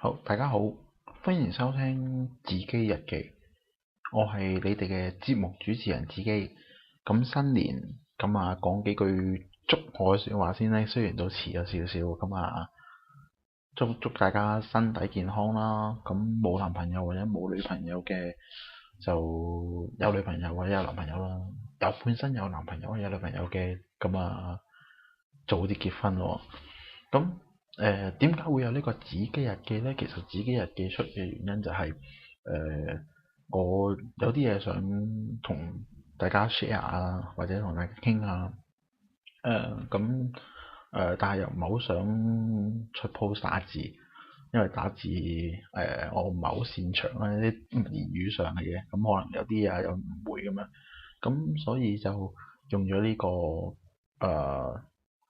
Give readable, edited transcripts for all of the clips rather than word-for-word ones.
好，大家好，歡迎收聽自己日記。我係你哋嘅節目主持人自己。咁新年講幾句祝賀嘅説話先咧。雖然都遲咗少少，祝大家身體健康啦。咁冇男朋友或者冇女朋友嘅，就有女朋友或者有男朋友啦。本身有男朋友或者有女朋友嘅，早啲結婚咯。咁點解會有呢個紫基日記呢？其實紫基日記出嘅原因就係我有啲嘢想同大家 share 啊，或者同大家傾下。但係又唔係好想出 post 打字，因為打字我唔係好擅長啊，啲言語上嘅嘢，咁可能有啲嘢有誤會咁樣，咁所以就用咗呢個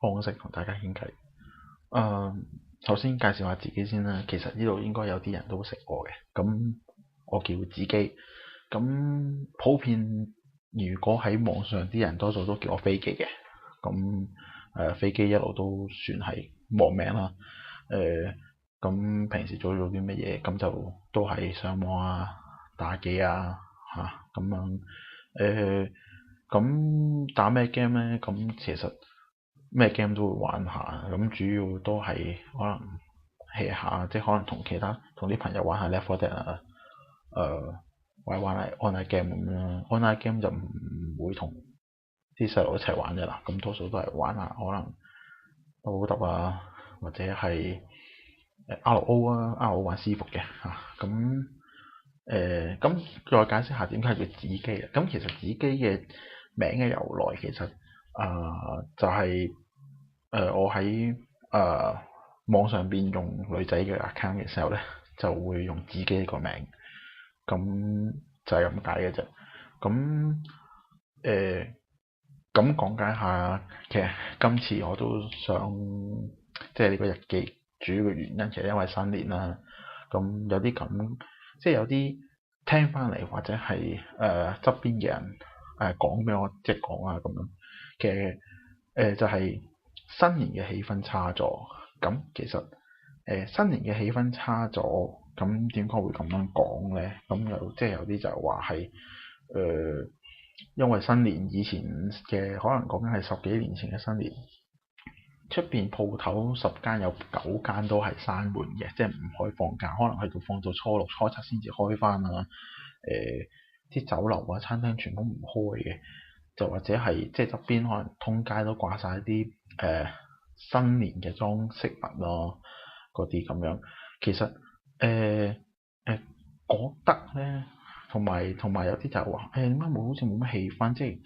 方式同大家傾偈。首先介紹下自己先啦。其實呢度應該有啲人都識我嘅。咁我叫子基。咁普遍如果喺網上啲人多數都叫我飛機嘅。咁飛機一路都算係網名啦。咁平時做啲乜嘢？咁就都係上網啊、打機啊咁樣。咁打咩 game 呢？咁其實咩 game 都會玩下，咁主要都係可能 hea 下，即係可能同啲朋友玩下 Left 4 Dead 啊，或者玩下 online game 咁樣。online game 就唔會同啲細路一齊玩嘅啦，咁多數都係玩下可能刀揼啊，或者係RO 啊，RO 玩私服嘅嚇。咁再解釋下點解叫紫基啊？咁其實紫基嘅名嘅由來其實就係我喺網上邊用女仔嘅 account 嘅時候咧，就會用紫基個名，咁就係咁解嘅啫。咁咁講解下，其實今次我都想即係呢個日記主要嘅原因，其實因為新年啦。咁有啲咁，即係有啲聽翻嚟或者係側邊嘅人講俾我即係講啊咁樣嘅。就係新年嘅氣氛差咗。咁其實新年嘅氣氛差咗，咁點解會咁樣講咧？咁即係有啲就話係因為新年以前嘅可能講緊係10幾年前嘅新年，出邊鋪頭10間有9間都係閂門嘅，即係唔開放假，可能去到放到初六、初七先至開翻啊。啲酒樓啊、餐廳全部唔開嘅，就或者係即係側邊可能通街都掛晒啲新年嘅裝飾物咯，嗰啲咁樣。其實覺得咧，同埋有啲就係話點解好似冇乜氣氛，即係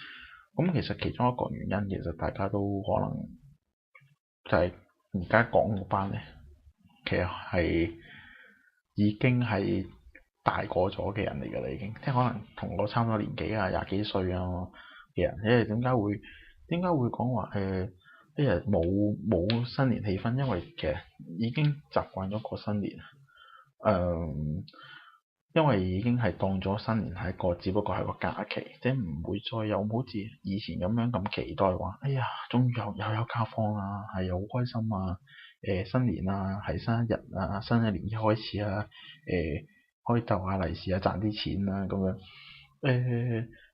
咁。其實其中一個原因，其實大家都可能就係而家講嗰班咧，其實係已經係大個咗嘅人嚟㗎啦，已經即係可能同我差唔多年紀啊，廿幾歲啊嘅人。因為點解會講話一日冇新年氣氛？因為其實已經習慣咗過新年。因為已經係當咗新年係只不過係個假期，即係唔會再有好似以前咁樣咁期待話，哎呀，終於又有假放啊，係又好開心啊！新年啊，係新一日啊，新一年一開始啊，可以逗下利是啊，賺啲錢啊咁樣。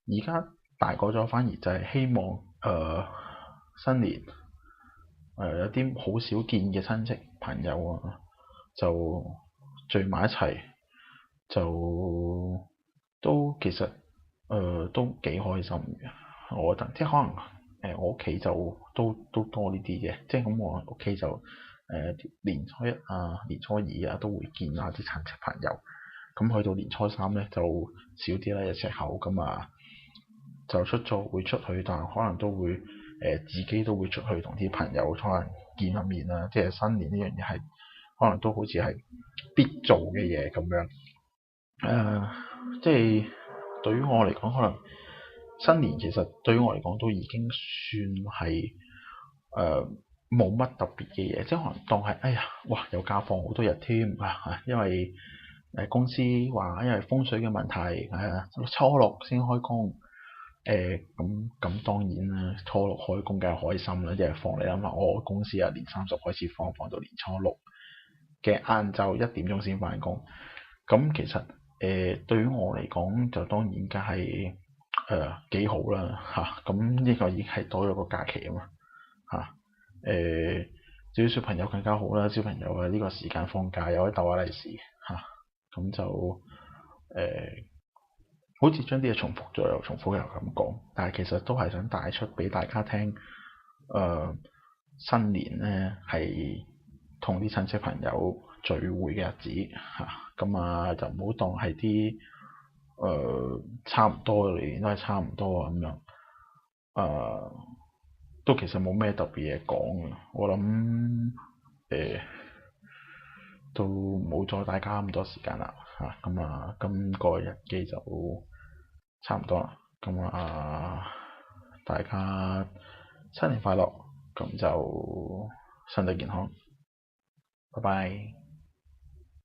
而家大個咗，反而就係希望新年有啲好少見嘅親戚朋友啊，就聚埋一齊。就都其實都幾開心嘅。我覺得即係可能我屋企就都多呢啲嘅，即係咁我屋企就年初一啊、年初二啊都會見下啲親戚朋友。咁去到年初三咧就少啲啦，一赤口咁啊，就會出去，但係可能都會自己都會出去同啲朋友可能見下面啦。即係新年呢樣嘢係可能都好似係必做嘅嘢咁樣。即係對於我嚟講，可能新年其實對於我嚟講都已經算係冇乜特別嘅嘢，即係可能當係哎呀，哇有假放好多日添啊！因為公司話因為風水嘅問題，初六先開工。咁當然啦，初六開工梗係開心啦，即係放。你諗下，我公司啊年30開始放到年初六。嘅晏晝1點鐘先返工。咁其實對於我嚟講就當然梗係幾好啦嚇。咁呢個已經係多咗個假期啊嘛嚇。至於小朋友更加好啦，小朋友呢個時間放假又可以逗下利是嚇。咁就好似將啲嘢重複咗又重複又咁講，但係其實都係想帶出俾大家聽。新年咧係同啲親戚朋友聚會嘅日子嚇，咁就唔好當係啲差唔多年都係差唔多咁樣。都其實冇咩特別嘢講嘅，我諗都冇再大家咁多時間啦嚇。今個日記就差唔多啦。大家新年快樂，咁就身體健康，拜拜。